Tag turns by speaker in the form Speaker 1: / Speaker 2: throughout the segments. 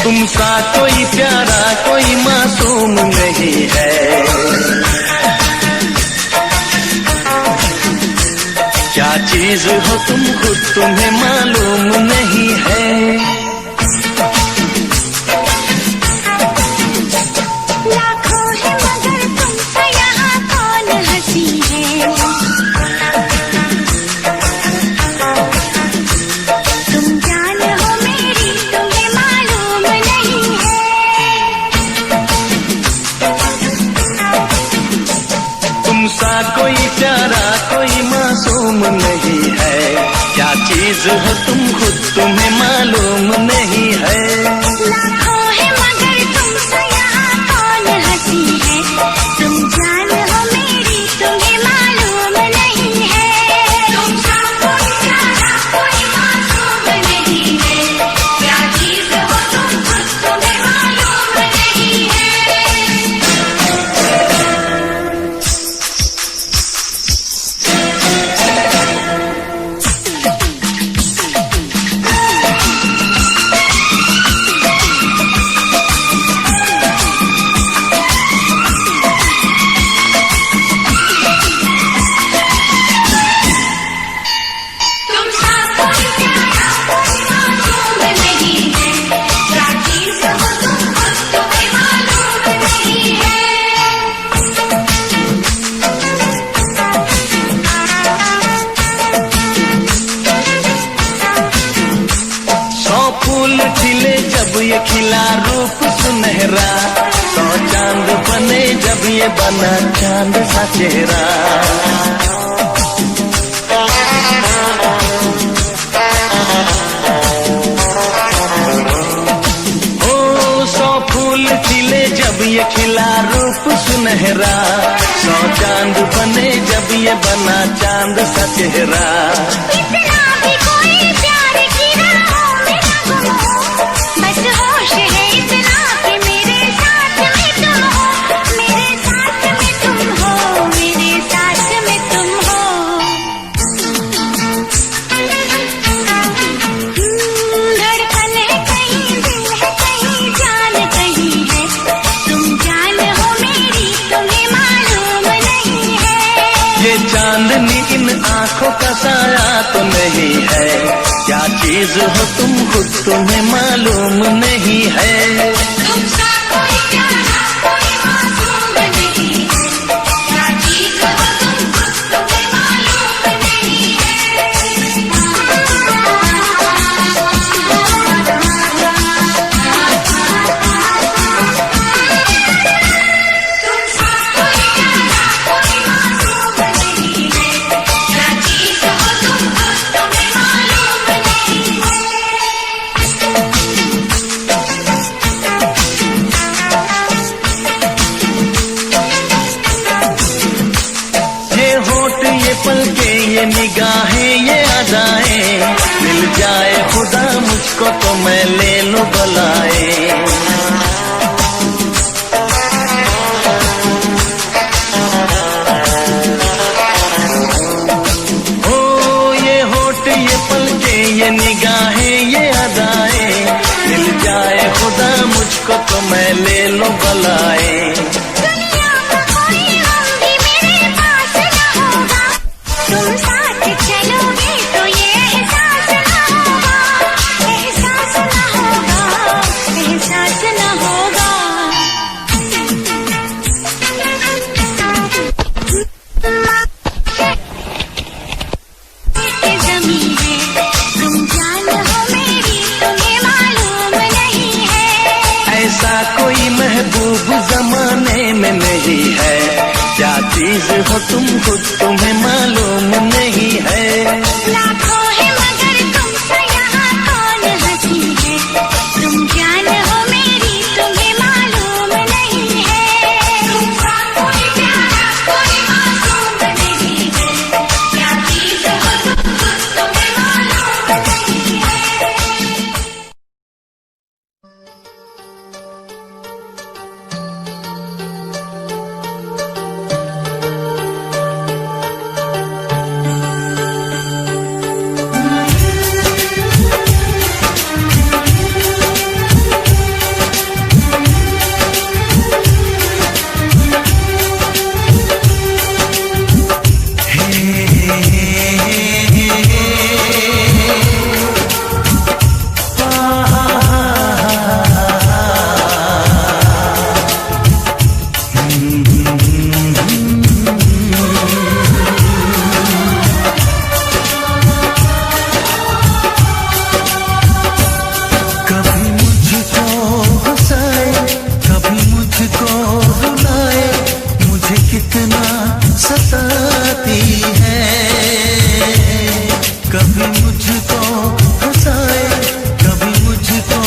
Speaker 1: तुमसा कोई प्यारा कोई मासूम नहीं है। क्या चीज हो तुम खुद तुम्हें मालूम नहीं है।
Speaker 2: लाखों है मगर तुमसे यहाँ कौन हंसी है। तुम जान हो मेरी तुम्हें मालूम नहीं है।
Speaker 1: तुमसा कोई प्यारा कोई मासूम नहीं है। क्या चीज हो तुम खुद तुम्हें मालूम नहीं है।
Speaker 2: लाखों है मगर तुमसे यहाँ कौन हंसी है। तुम जान हो मेरी तुम्हें मालूम नहीं है। तुमसा कोई प्यारा कोई मासूम नहीं है। क्या चीज हो तुम खुद तुम्हें मालूम नहीं है। तुमसा कोई प्यारा कोई मासूम नहीं है। क्या चीज हो तुम खुद तुम्हें मालूम नहीं है।
Speaker 1: 100 फूल खिले जब ये खिला रूप सुनहरा। 100 चांद बने जब ये बना चांद सा चेहरा। ओ 100 फूल खिले जब ये खिला रूप सुनहरा। 100 चांद बने जब ये बना चांद सा चेहरा।
Speaker 2: इतना भी कोई प्यार की राहों में ना गुम हो। बस होश है इतना कि मेरे साथ में तुम हो। मेरे साथ में तुम हो। मेरे साथ में तुम हो। धड़कन है कहीं दिल है कहीं जान कहीं है। तुम जान हो मेरी तुम्हें मालूम नहीं है।
Speaker 1: ये चांदनी इन आंखों का साया तो नहीं है। क्या चीज हो तुम खुद तुम्हें मालूम नहीं है।
Speaker 2: तुमसा कोई प्यारा कोई मासूम नहीं है। क्या चीज हो तुम खुद तुम्हें मालूम नहीं है। तुमसा कोई प्यारा कोई मासूम नहीं है। क्या चीज हो तुम खुद तुम्हें मालूम नहीं है।
Speaker 1: ये होठ ये पलके ये निगाहें ये अदाएं। मिल जाए खुदा मुझको तो मैं ले लूं बलाए। ओ ये होठ ये पलके ये निगाहें ये अदाएं। मिल जाए खुदा मुझको तो मैं ले लूं बलाए।
Speaker 2: दुनिया का कोई गम भी मेरे पास न होगा। तुम साथ चलोगे तो ये एहसास न होगा। एहसास न होगा। एहसास न होगा। ज़मीं है तुम जान हो मेरी तुम्हें मालूम नहीं है।
Speaker 1: ऐसा कोई महबूब जमाने में नहीं है। क्या चीज हो तुम खुद तुम्हें मालूम नहीं है।
Speaker 2: लाखों है मगर तुमसे यहाँ कौन हंसी है। तुम जान हो मेरी तुम्हें मालूम नहीं है। तुमसा कोई प्यारा कोई मासूम नहीं है। क्या चीज हो तुम खुद तुम्हें मालूम नहीं है।
Speaker 1: मुझको हंसाए, कभी मुझको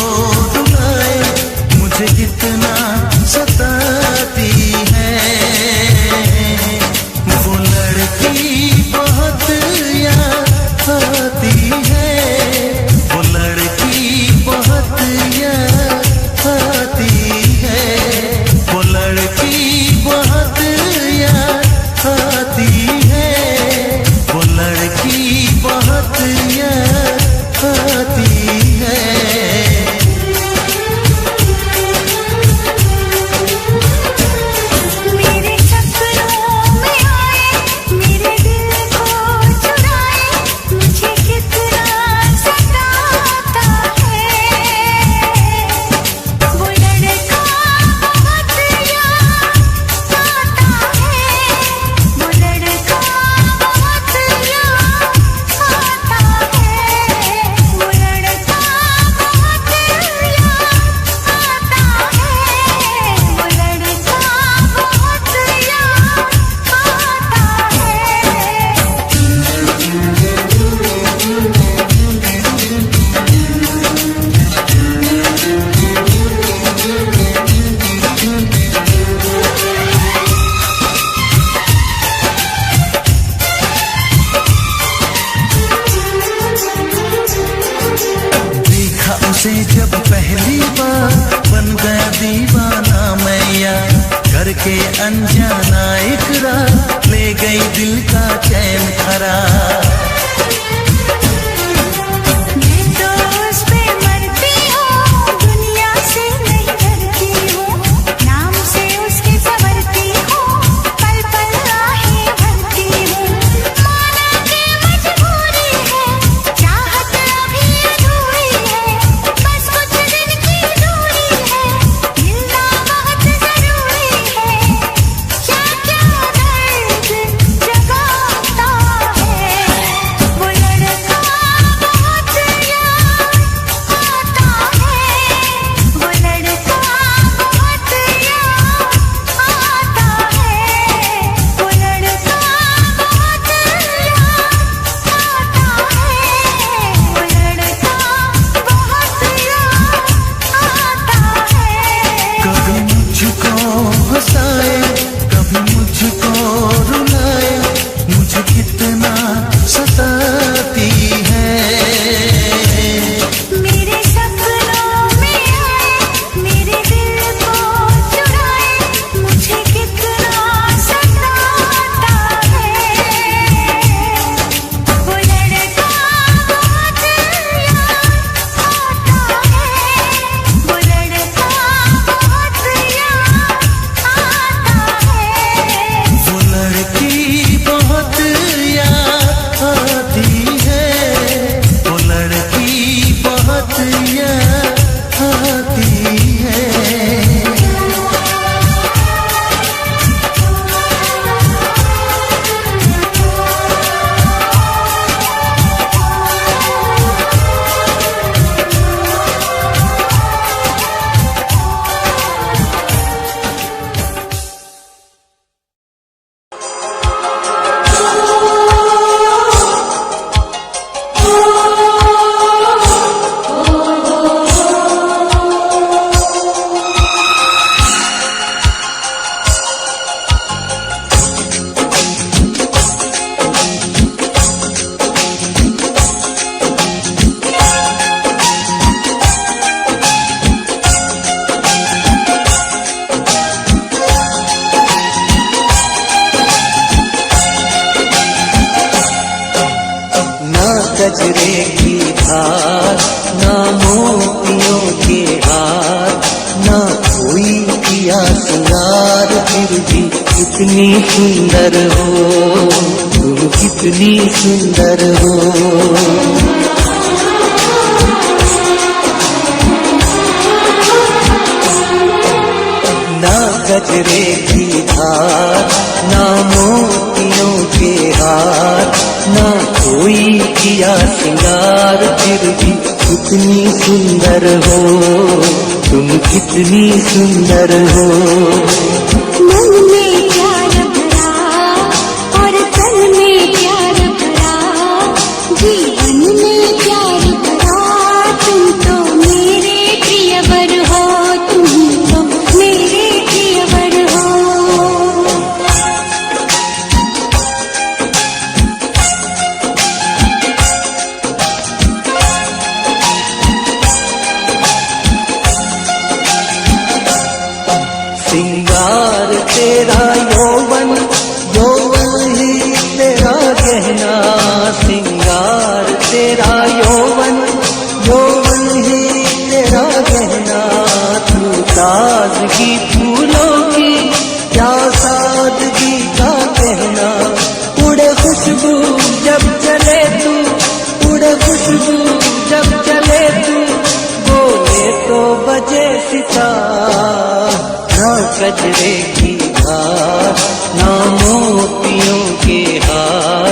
Speaker 1: रुलाए, मुझे कितना सताती है वो लड़की, बहुत याद आती है वो लड़की, बहुत याद आती है वो लड़की, बहुत याद आती है वो लड़की, बहुत याद आती है।
Speaker 2: मेरे सपनों में आए, मेरे दिल को चुराए, मुझे कितना सताता है वो लड़का, बहुत याद आता है वो लड़का, बहुत याद आता है वो लड़का, बहुत याद आता है वो लड़का, बहुत याद
Speaker 1: देखा उसे जब पहली बार, बन गया दीवाना मैं यार, करके अनजाना इकरार, ले गई दिल का चैन करार।
Speaker 2: मैं तो उस पे मरती हूँ, दुनिया से नहीं डरती हूँ, नाम से उसके संवरती हूँ, पल पल आहें भरती हूँ। माना कि मजबूरी है, चाहत अभी अधूरी है, बस कुछ दिन की दूरी है, मिलना बहुत जरूरी है। क्या क्या दर्द जगाता है वो लड़का, बहुत याद आता है वो लड़का, बहुत याद आता है वो लड़का, बहुत याद आता है वो लड़का, बहुत याद आता है।
Speaker 1: कभी मुझको हंसाए, कभी मुझको रुलाए, मुझे कितना सताती है।
Speaker 2: मेरे सपनों में आए, मेरे दिल को चुराए, मुझे कितना सताता है वो लड़का, बहुत याद आता है वो लड़का, बहुत याद आता है
Speaker 1: वो लड़की, बहुत याद आती है वो लड़की, बहुत याद आती है। गजरे की धार, ना मोतियों के हार, ना कोई किया सिंगार, फिर भी कितनी सुंदर हो तुम, कितनी सुंदर हो। ना गजरे की धार, ना मोतियों के हार, ना कोई किया सिंगार, फिर भी कितनी सुंदर हो तुम, कितनी सुंदर हो।
Speaker 2: मन में प्यार भरा और तन में प्यार भरा, जीवन में
Speaker 3: ताजगी फूलों की, क्या सादगी का कहना। उड़े खुशबू जब चले तू, उड़े खुशबू जब चले तू, बोले तो बजे सितार। ना कजरे की धार, ना मोतियों के हार,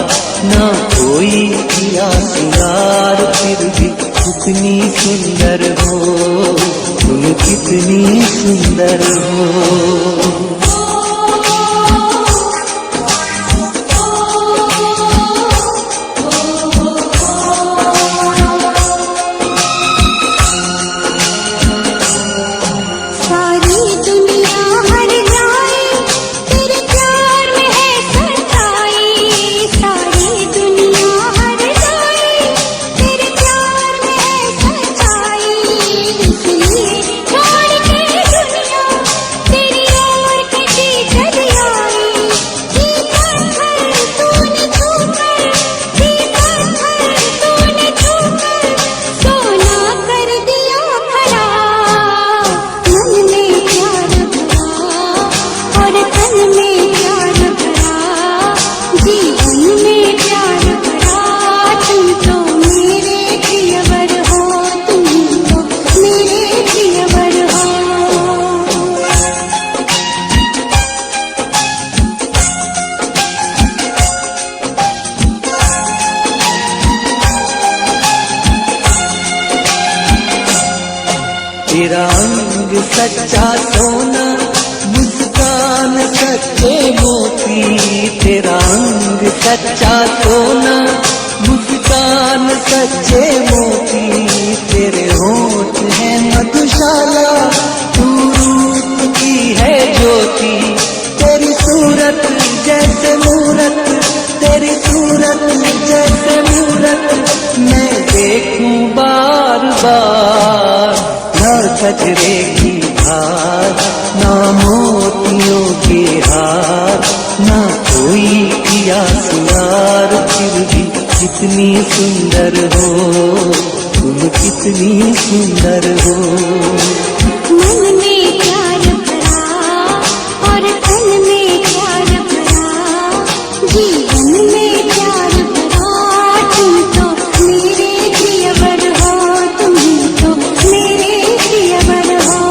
Speaker 3: ना कोई किया सिंगार, फिर भी कितनी सुंदर हो तुम, कितनी सुंदर हो। तेरा रंग सच्चा सोना, मुस्कान सच्चे मोती। तेरा रंग सच्चा सोना, मुस्कान सच्चे मोती। तेरे होठ है मधुशाला, तू रूप की है ज्योति। तेरी सूरत जैसे मूरत, तेरी सूरत जैसे मूरत, मैं देखूं बार बार। ना कजरे की धार, ना मोतियों के हार, ना कोई किया सिंगार, फिर भी कितनी सुंदर हो तुम, कितनी सुंदर हो।
Speaker 2: मन में प्यार भरा और तन में प्यार भरा, जीवन में प्यार भरा। तुम तो मेरे प्रियवर हो, तुम तो मेरे प्रियवर हो।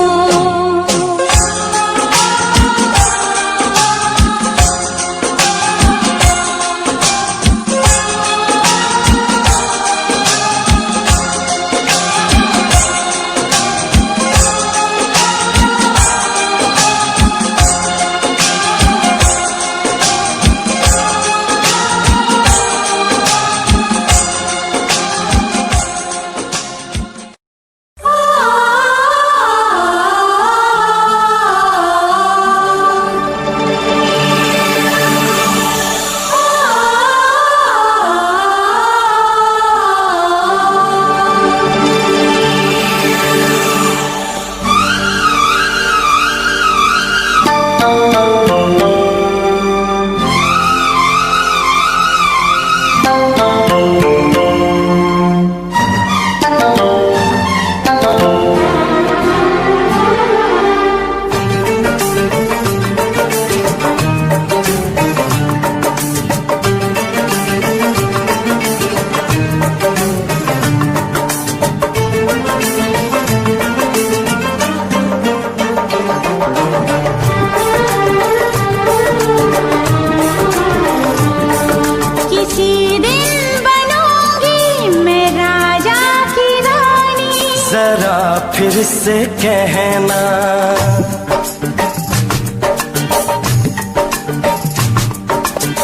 Speaker 3: जरा फिर से कहना,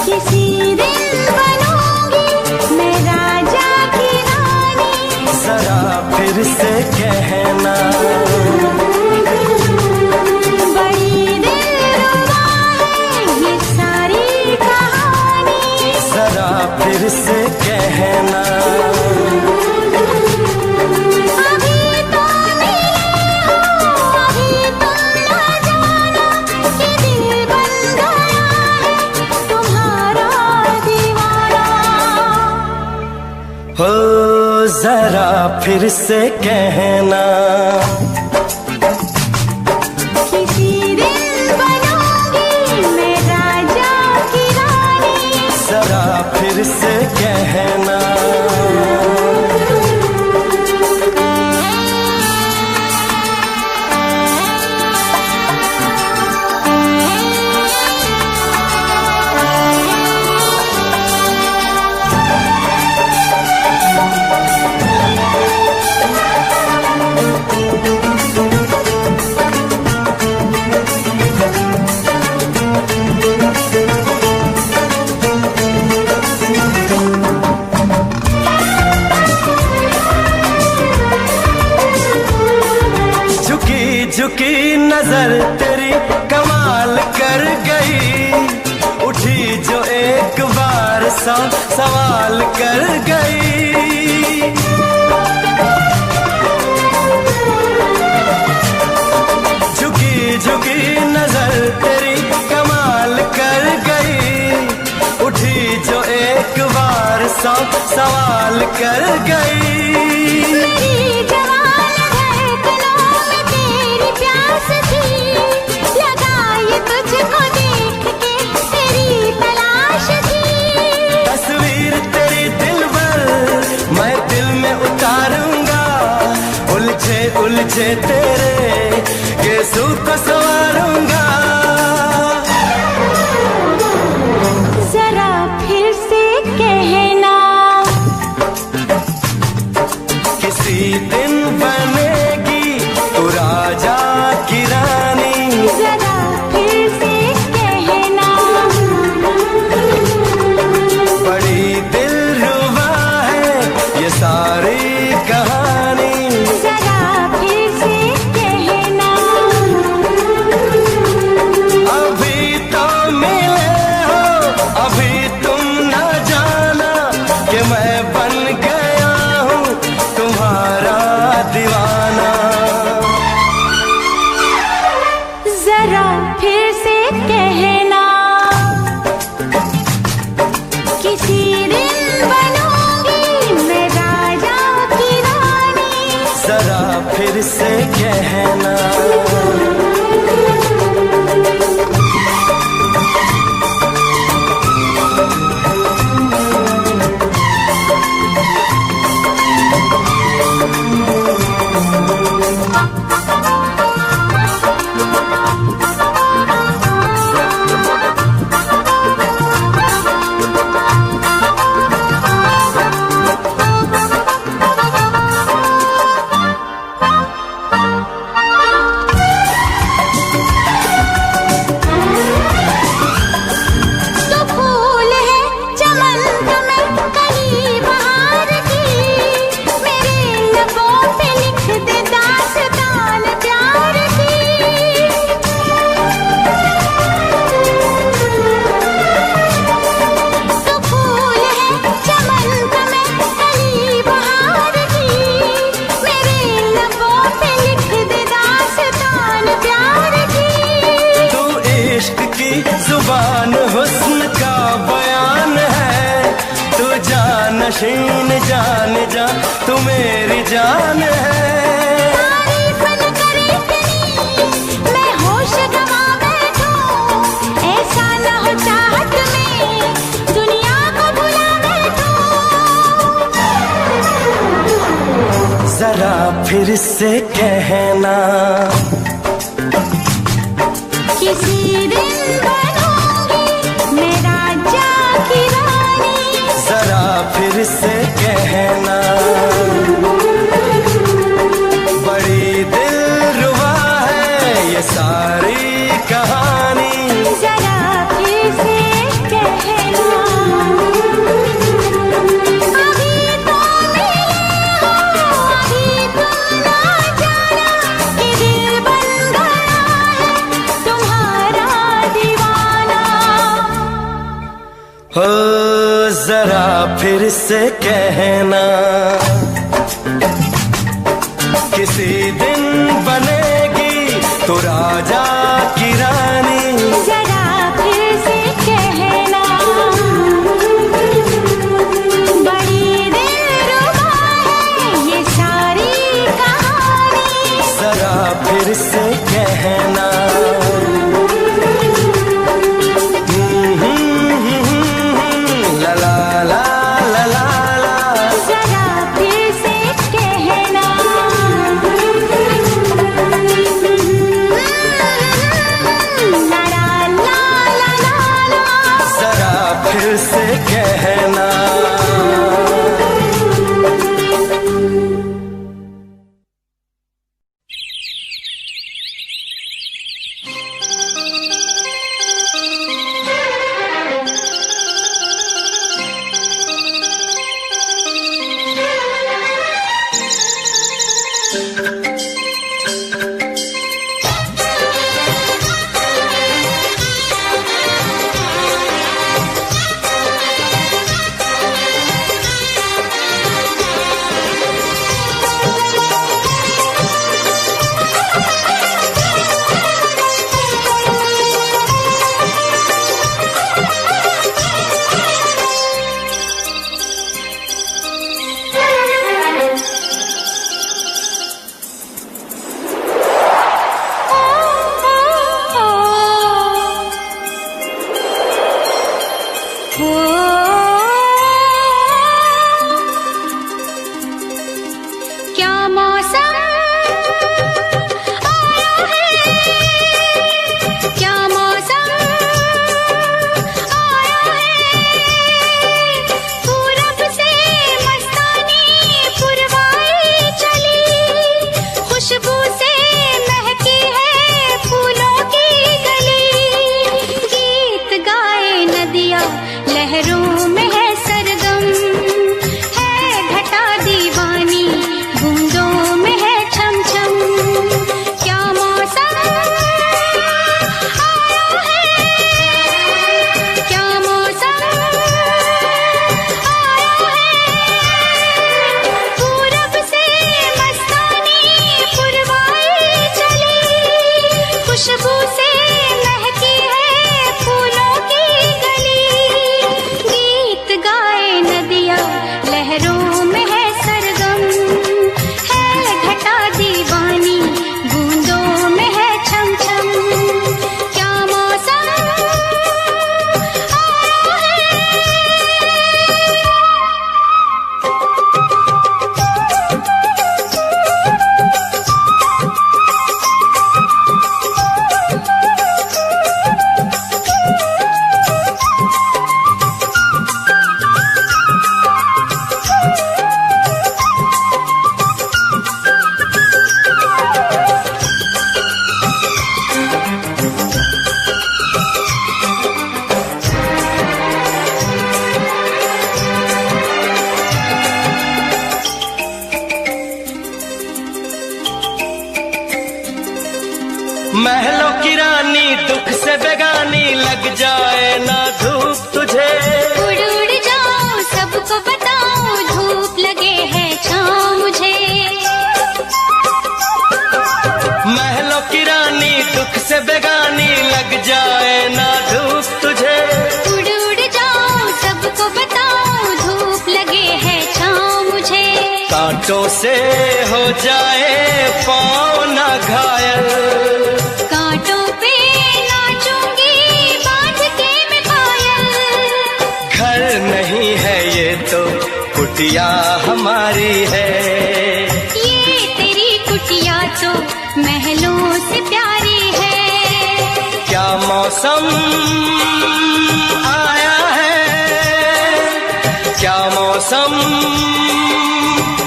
Speaker 2: किसी दिन बनूंगी मैं राजा की रानी।
Speaker 3: जरा फिर से कहना,
Speaker 2: बड़ी दिलरुबा है ये सारी कहानी।
Speaker 3: जरा फिर से कहना, हो जरा फिर से कहना, झुकी नजर तेरी कमाल कर गई, उठी जो एक बार सौ सवाल कर गई। झुकी झुकी नजर तेरी कमाल कर गई, उठी जो एक बार सौ सवाल कर गई।
Speaker 2: मेरी जवान धड़कनों में तेरी प्यास थी, लगाई तुझको देख के तेरी तलाश थी।
Speaker 3: तस्वीर तेरी दिल भर मैं दिल में उतारूंगा, उलझे उलझे तेरे गेसू को संवारूंगा।
Speaker 2: जरा फिर से कहना,
Speaker 3: किसी दिन बनेगी तू राजा की रानी।
Speaker 2: जरा फिर से कहना,
Speaker 3: बड़ी दिलरुबा है ये सारी कहानी।
Speaker 2: जरा फिर से कहना,
Speaker 3: अभी तो मिले हो, अभी तुम न जाना कि मैं बन गया हूँ तुम्हारा दीवाना।
Speaker 2: जरा फिर से कहना, किसी दिन बनूंगी मैं राजा की रानी।
Speaker 3: जरा फिर से कहना,
Speaker 2: तो फूल है चमन में कली बहार की, मेरे लबों पे लिख दे दास्तान प्यार की। तो फूल है चमन में कली बहार की, मेरे लबों पे लिख दे दास्तान प्यार की।
Speaker 3: तू इश्क की जुबान हुस्न का बयान है, तू जानशीन जान जा तू मेरी जान है।
Speaker 2: तारीफ न करे तेरी मैं होश गवा बैठूं, ऐसा न हो चाहत में दुनिया को भुला बैठूं।
Speaker 3: जरा फिर से कहना,
Speaker 2: किसी दिन बनूंगी मैं राजा की रानी।
Speaker 3: जरा फिर से कहना, बड़ी दिलरुबा है ये सारी कहानी।
Speaker 2: जरा फिर से कहना, अभी तो मिले हो, अभी तुम ना जाना कि दिल बन गया है तुम्हारा दीवाना।
Speaker 3: हो जरा फिर से कहना, किसी दिन बनेगी तो राजा की रानी।
Speaker 2: जरा फिर से कहना, बड़ी दिलरुबा है ये सारी कहानी।
Speaker 3: जरा फिर से कहना, ला ला ला ला ला ला।
Speaker 2: जरा फिर से कहना, ला ला ला ला ला ला।
Speaker 3: जरा फिर से कहना,
Speaker 2: क्या मौसम आया है, क्या मौसम आया है। पूरब से मस्तानी पुरवाई चली, खुशबू से महकी है फूलों की गली। गीत गाए नदियाँ लहरों में है सरगम, है घटा दीवानी बूंदों में है छम छम। क्या मौसम आया है, क्या मौसम आया है। पूरब से मस्तानी पुरवाई चली, खुशबू से महकी है फूलों की गली। गीत गाए नदियाँ लहरों में है सरगम, है घटा दीवानी बूंदों में है छम छम। क्या मौसम आया है।
Speaker 3: महलों की रानी दुख से बेगानी, लग जाए ना धूप तुझे।
Speaker 2: उड़ उड़ जाऊं सबको बताऊं, धूप लगे है छाँव मुझे।
Speaker 3: महलों की रानी दुख से बेगानी, लग जाए ना धूप तुझे।
Speaker 2: उड़ उड़ जाऊं सबको बताऊं, धूप लगे है छाँव मुझे।
Speaker 3: कांटों से हो जाए पाँव ना घायल,
Speaker 2: कांटों पे नाचूंगी बांध के मैं पायल।
Speaker 3: घर नहीं है ये तो कुटिया हमारी है।
Speaker 2: ये तेरी कुटिया तो महलों से प्यारी है।
Speaker 3: क्या मौसम आया है, क्या मौसम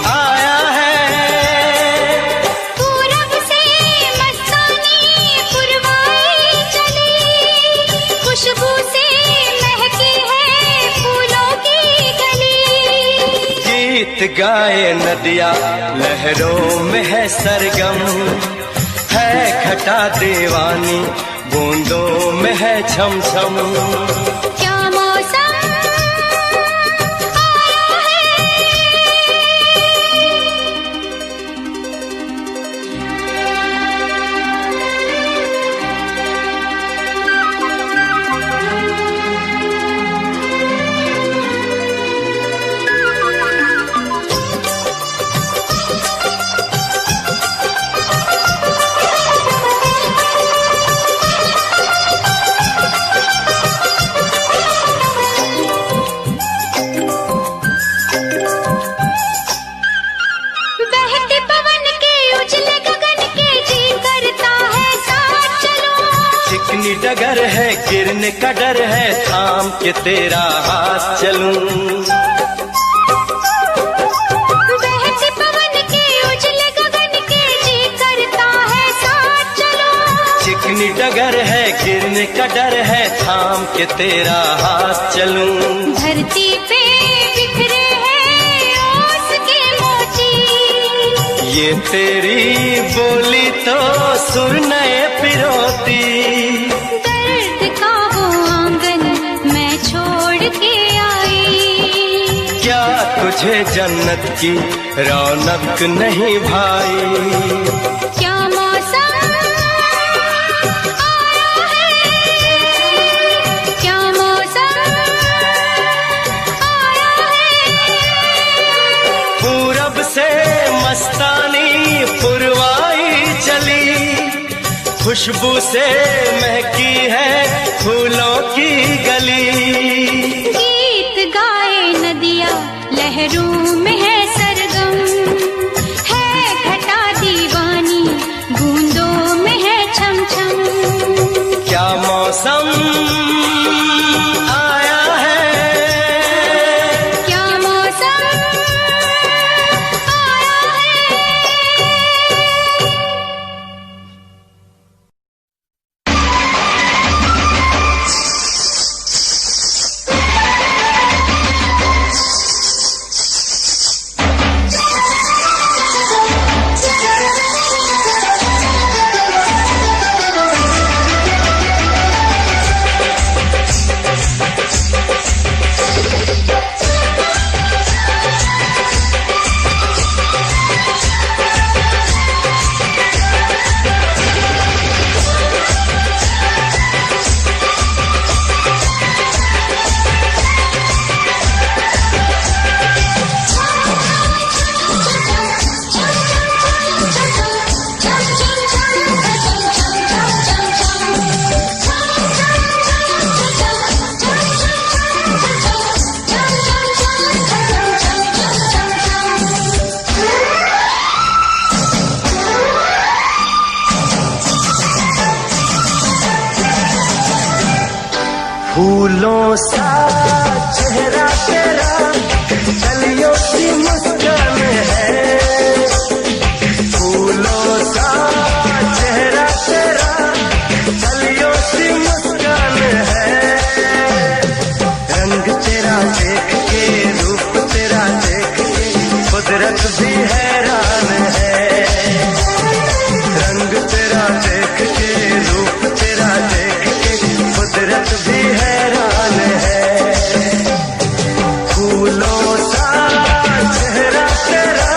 Speaker 3: आया है।
Speaker 2: पूरब से मस्तानी पुरवाई चली, खुशबू से महकी है फूलों की गली।
Speaker 3: गीत गाए नदियाँ लहरों में है सरगम, है घटा दीवानी बूंदों में है छम छम।
Speaker 2: क्या मौसम आया है। बहते पवन के उजले गगन के जी करता है साथ चलूं।
Speaker 3: चिकनी डगर है गिरने का डर है, थाम के तेरा हाथ चलूं।
Speaker 2: बहते पवन के उजले गगन के जी करता है साथ चलूं।
Speaker 3: चिकनी डगर है गिरने का डर है, थाम के तेरा हाथ चलूं।
Speaker 2: धरती पे बिखरे हैं ओस के मोती,
Speaker 3: ये तेरी बोली तो सुर नए पिरोती।
Speaker 2: दर्द का वो आंगन मैं छोड़ के आई।
Speaker 3: क्या तुझे जन्नत की रौनक नहीं भाई।
Speaker 2: क्या मौसम आया है, क्या मौसम आया है।
Speaker 3: पूरब से मस्तानी पुरवाई चली, खुशबू से महकी है फूलों की गली।
Speaker 2: गीत गाए नदियाँ लहरों में है सरगम, है
Speaker 3: फूलों सा चेहरा तेरा, कलियों की मुस्कान है। फूलों सा चेहरा तेरा, कलियों की मुस्कान है। रंग तेरा देख के, रूप तेरा देख के, कुदरत भी हैरान है। रंग तेरा देख के, रूप तेरा देख के, कुदरत भी हैरान है। फूलों सा चेहरा तेरा,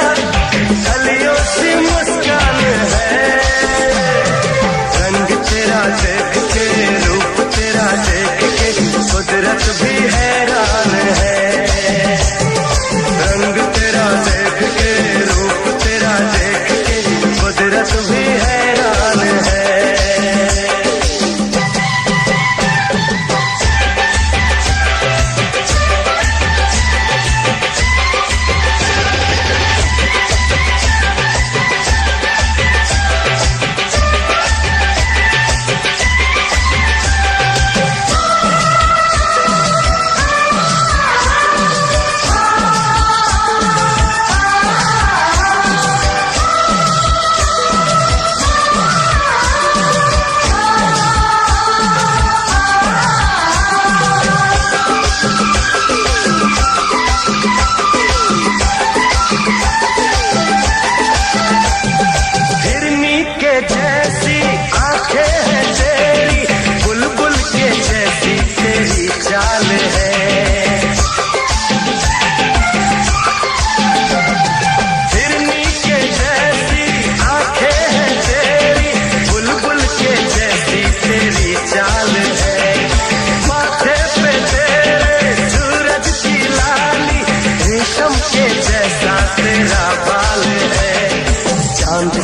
Speaker 3: कलियों सी मुस्कान है। रंग तेरा देख के, रूप तेरा देख के, कुदरत भी हैरान है। रंग तेरा देख के, रूप तेरा देख के, कुदरत भी हैरान है।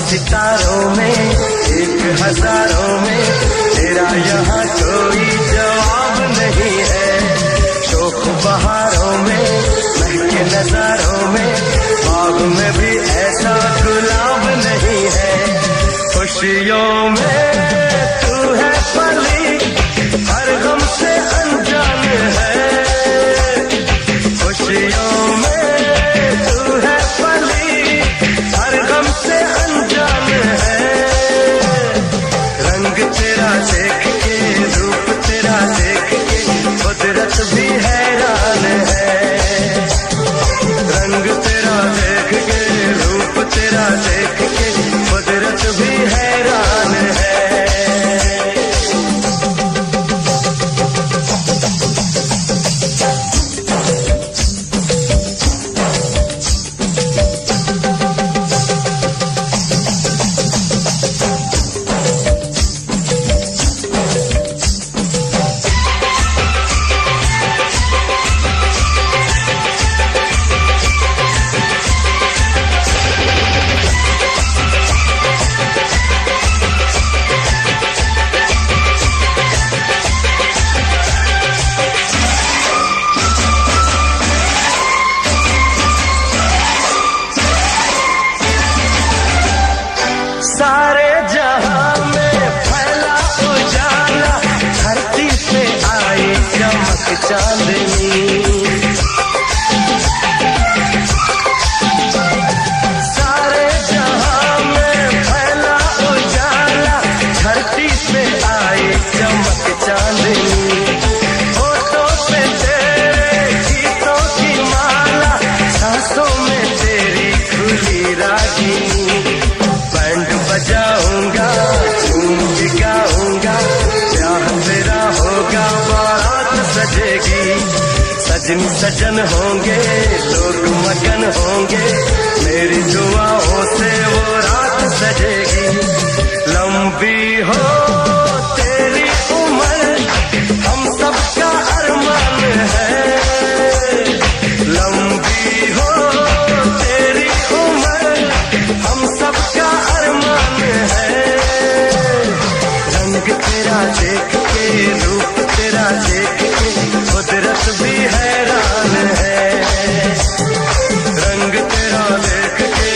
Speaker 3: सितारों में, एक हजारों में, तेरा यहाँ कोई जवाब नहीं है। शोक बहारों में, महके नजारों में, बाग में भी ऐसा गुलाब नहीं है। खुशियों में तू है पली, हर गम से अनजान है। खुशियों में तू है पली, हर गम से अनजान है। रंग तेरा देख के, रूप तेरा देख के, कुदरत भी हैरान है। रंग तेरा देख के, रूप तेरा देख के, कुदरत भी हैरान है। सारे जहां में फैला उजाला, धरती पे आई चमक चांदनी। सारे जहां में फैला उजाला, धरती पे आई चमक चांदनी। होठों पे तेरे गीतों की माला, सांसों में तेरी खुली रागिनी। बैंड बजाऊंगा, झूम भी गाऊंगा, ब्याह तेरा होगा, बारात सजेगी। सजन सजन होंगे, लोग मगन होंगे, मेरी दुआओं से वो रात सजेगी। लंबी हो तेरी उम्र, हम सबका अरमान है। लंबी हो तेरी उम्र, हम सबका अरमान है। रंग तेरा देख के, रूप तेरा देख के, कुदरत भी हैरान है। रंग तेरा देख के,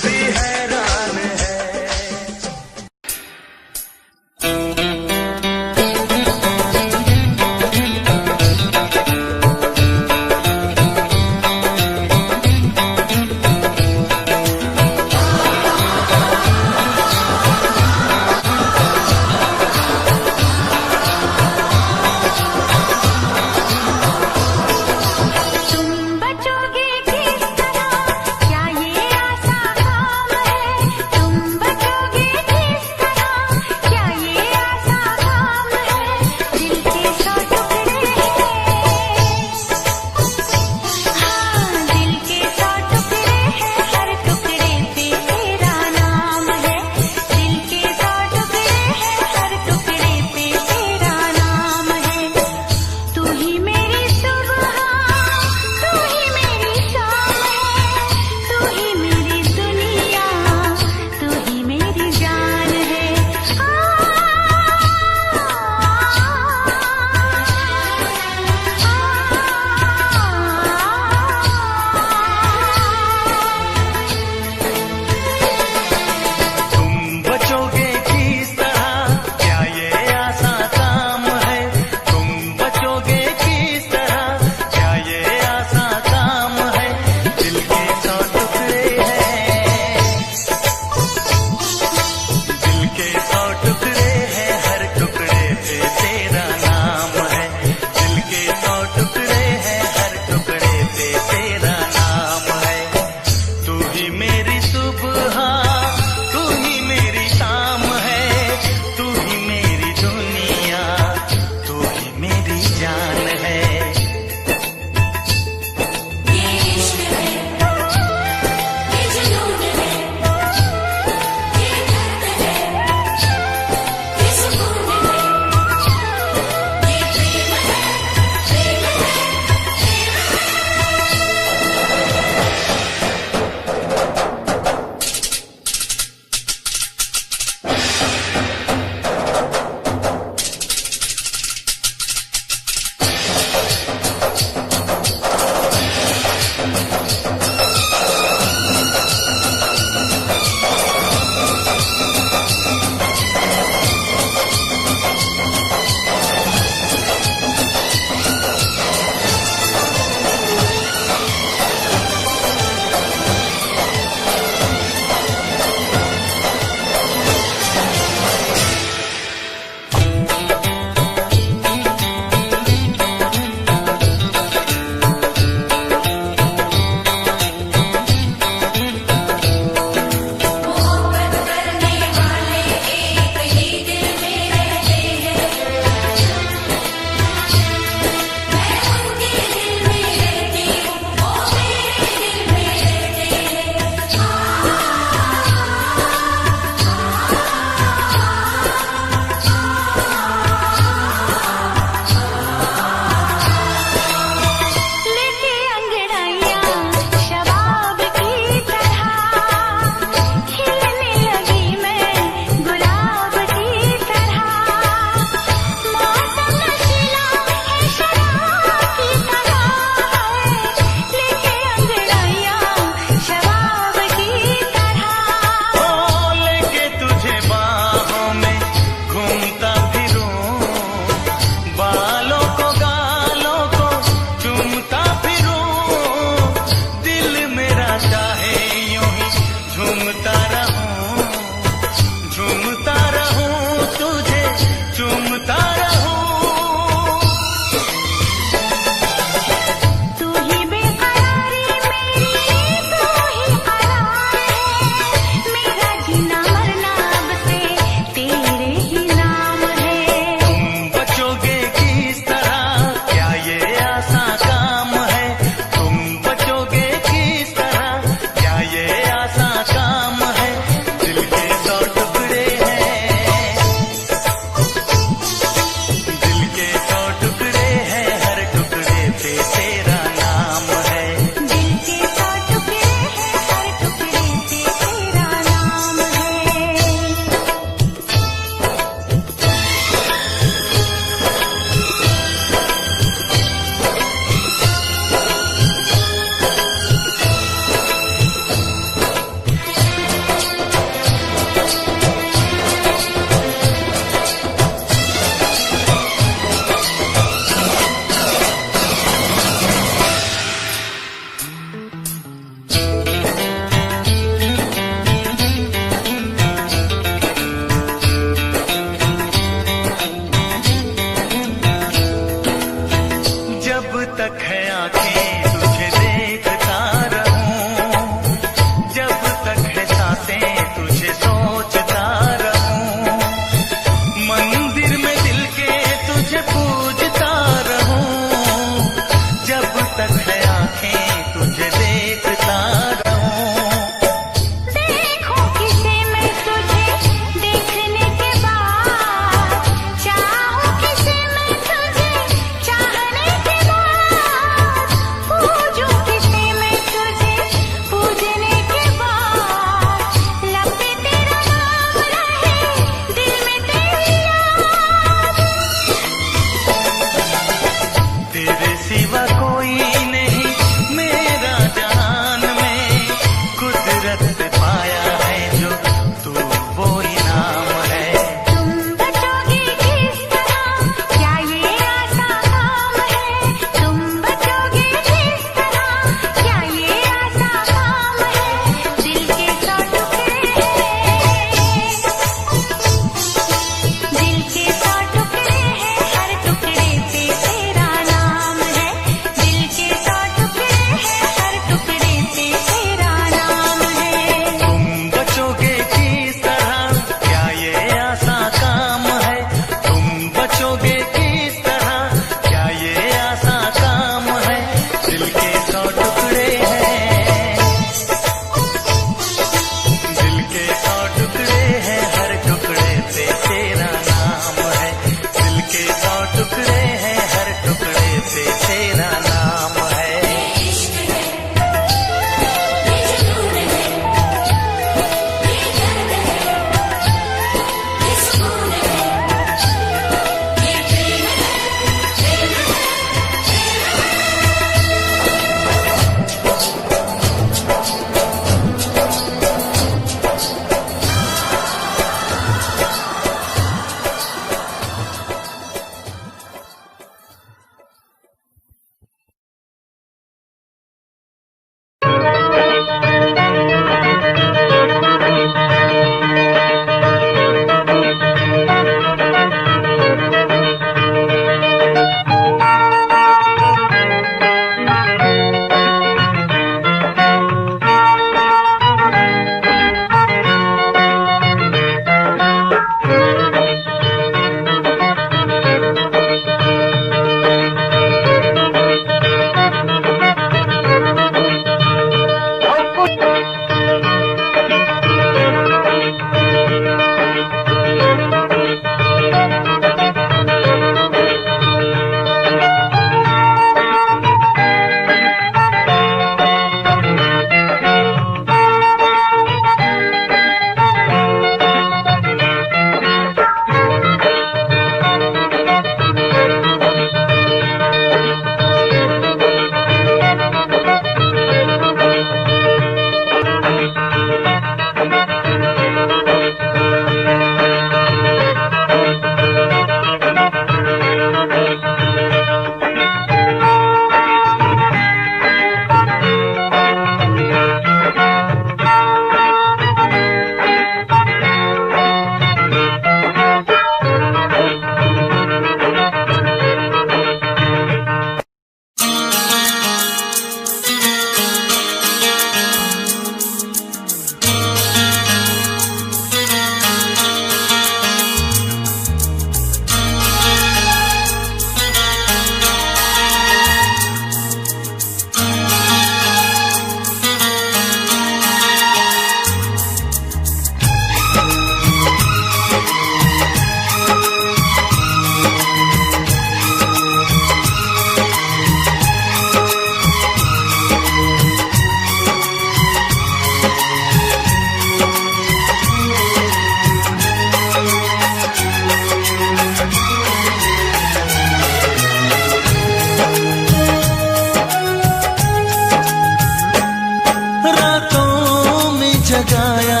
Speaker 1: जगाया,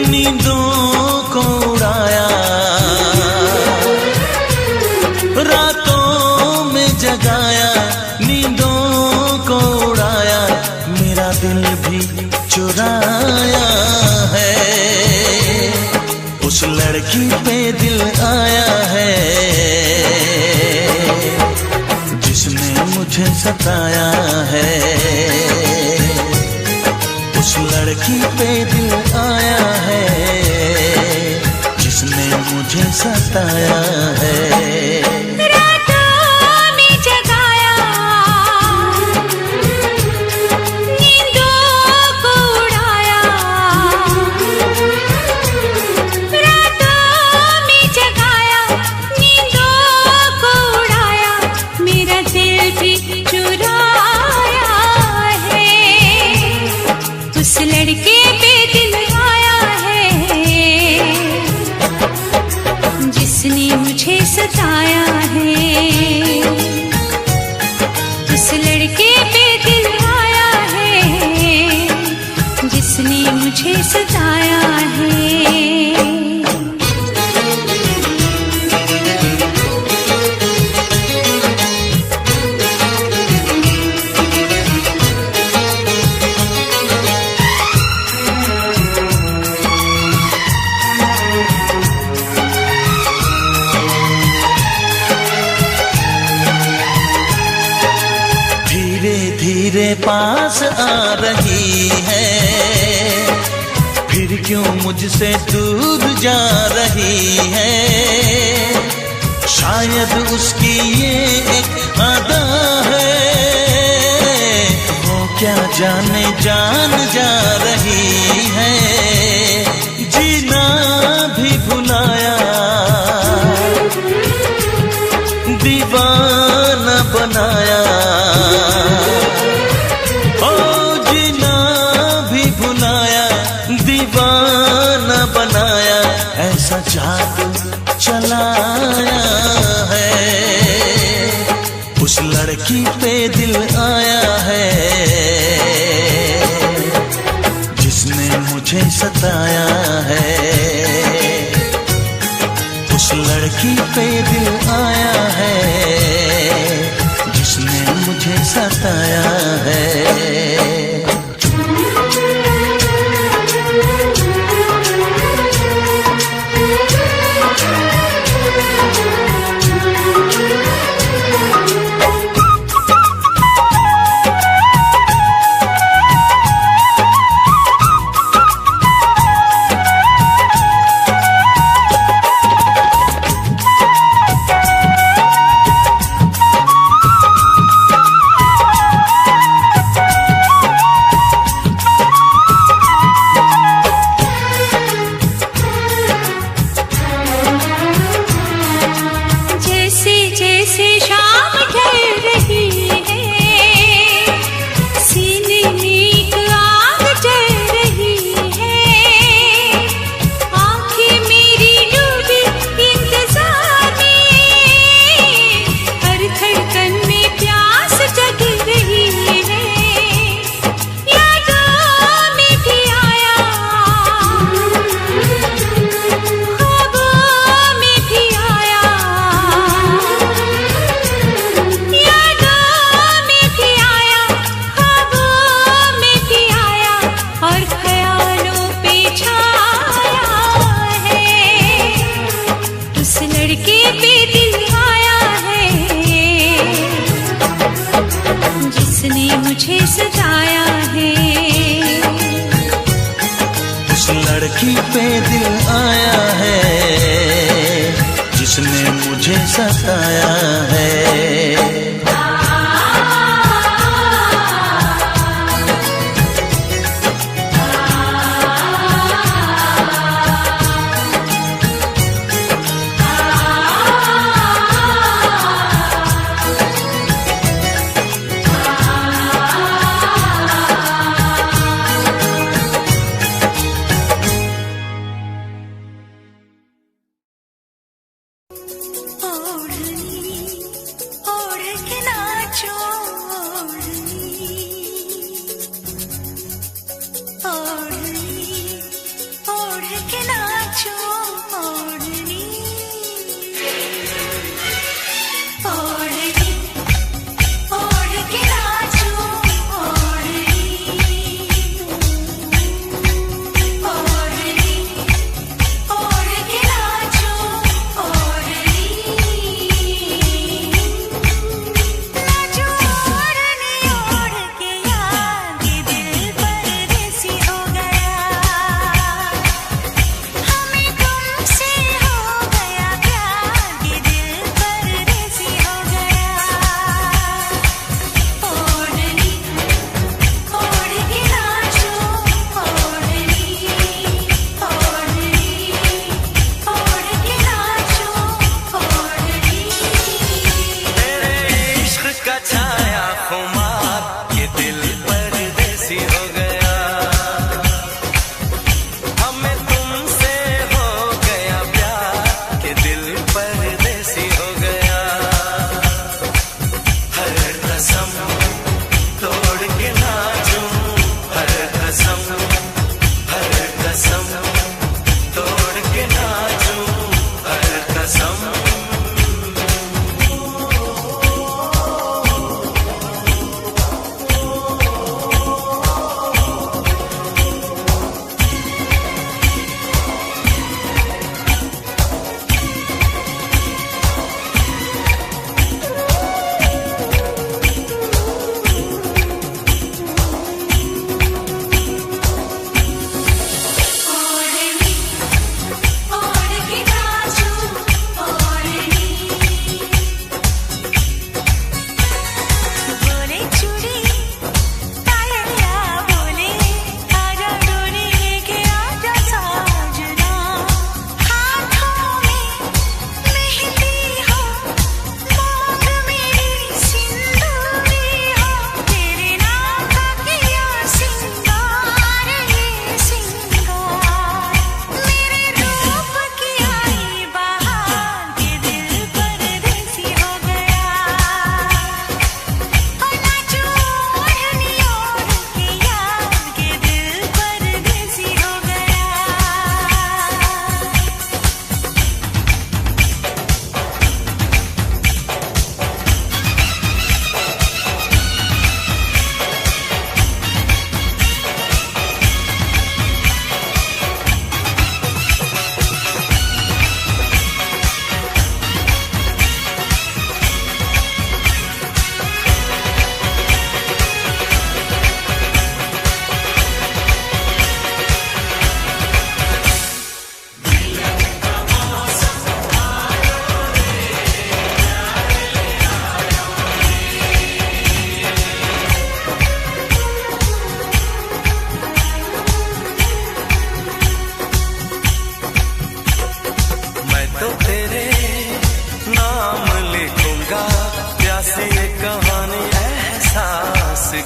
Speaker 1: नींदों को उड़ाया, रातों में जगाया, नींदों को उड़ाया, मेरा दिल भी चुराया है। उस लड़की पे दिल आया है जिसने मुझे सताया है। उस लड़की पे दिल आया है जिसने मुझे सताया है।
Speaker 2: सताया है, उस लड़के पे दिल आया है जिसने मुझे सताया है।
Speaker 1: धीरे पास आ रही है, फिर क्यों मुझसे दूर जा रही है। शायद उसकी ये एक अदा है, वो क्या जाने जान जा रही है। जीना भी भुलाया, दीवाना बनाया, दीवाना बनाया, ऐसा जादू चलाया है। उस लड़की पे दिल आया है जिसने मुझे सताया है। उस लड़की पे दिल आया है जिसने मुझे सताया है। लड़की पे दिल आया है जिसने मुझे सताया है।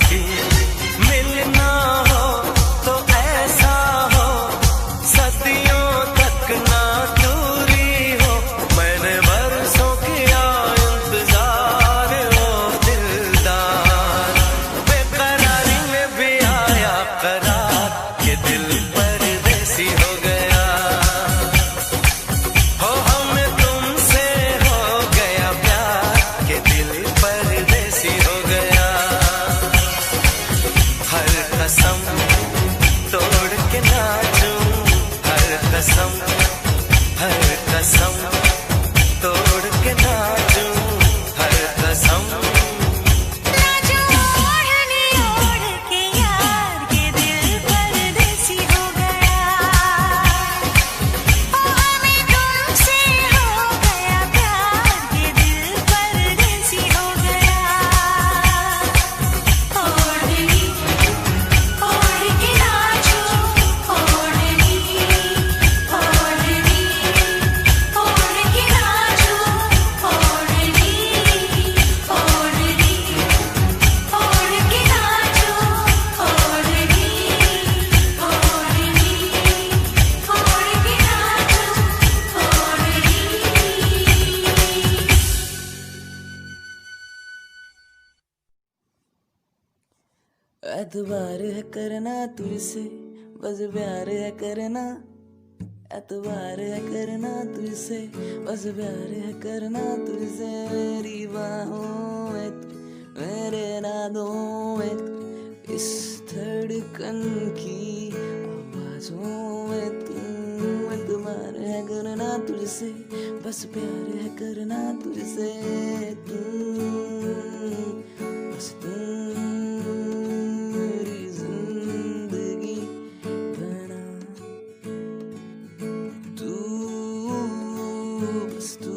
Speaker 3: की मिलना हो तो ऐसा हो सदियों तक ना दूरी हो। मैंने बरसों किया इंतजार हो दिलदार, बेकरारी में भी आया करार के दिल परदेसी हो गया। हो हमें तुमसे हो गया प्यार के दिल परदेसी हो गया। हर कसम तोड़ के नाचूं, हर कसम तोड़ के नाचूं, हर कसम।
Speaker 2: नाचो ओढ़नी ओढ़ के यार के दिल परदेसी हो गया। ओ हमें तुमसे हो गया प्यार के दिल परदेसी हो गया। ओढ़नी ओढ़ के नाचो, ओढ़नी ओढ़ के नाचो, ओढ़नी ओढ़ के नाचो,
Speaker 4: एतबार है करना तुझसे, बस प्यार है करना। एतबार है करना तुझसे, बस प्यार है करना तुझसे। मेरी बाहों में तू, मेरे नादों में तू, इस धड़कन की आवाजों में तू। एतबार है करना तुझसे, बस प्यार है करना तुझसे। तू बस तू मेरी जिंदगी बना, तू बस तू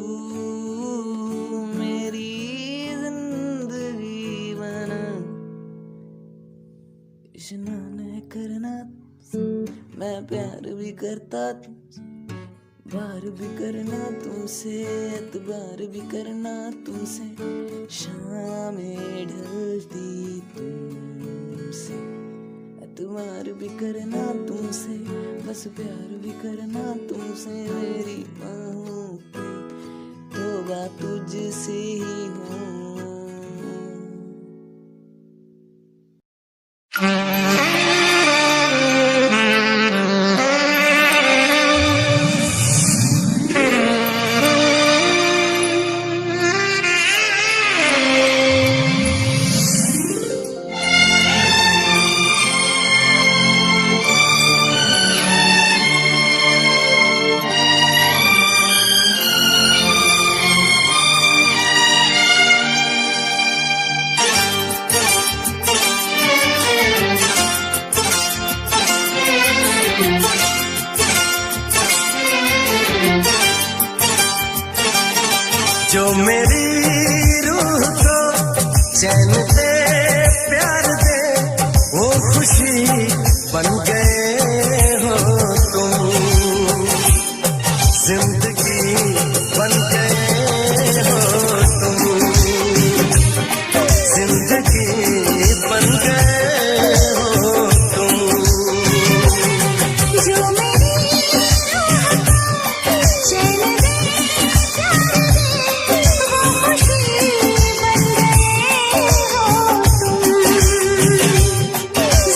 Speaker 4: मेरी जिंदगी बना। इशनान है करना तुझसे, मैं प्यार भी करता तुमसे। बार भी करना तुमसे, एतबार भी करना तुमसे। शामें ढलती तुमसे, एतबार भी करना तुमसे, बस प्यार भी करना तुमसे। मेरी बाहों पे तोबा तुझसे ही हूँ।
Speaker 3: जो मेरी रूह को चैन दे प्यार दे, वो खुशी बन गए हो तुम। जिंदगी बन गए हो तुम, जिंदगी बन गए हो तुम।
Speaker 2: जो मेरी रूह को चैन दे प्यार दे, वो खुशी बन गए हो तुम।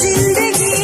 Speaker 2: जिंदगी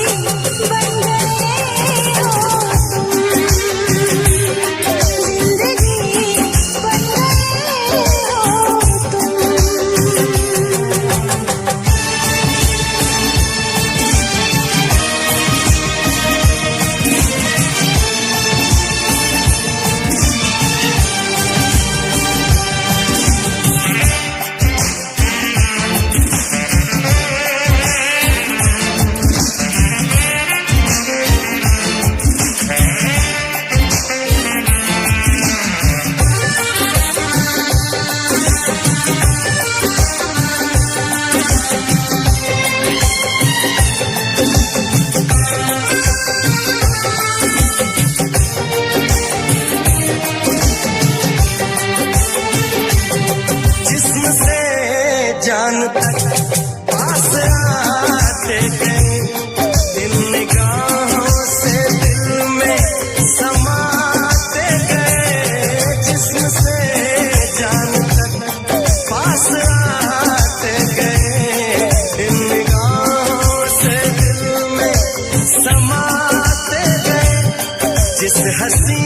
Speaker 3: हंसी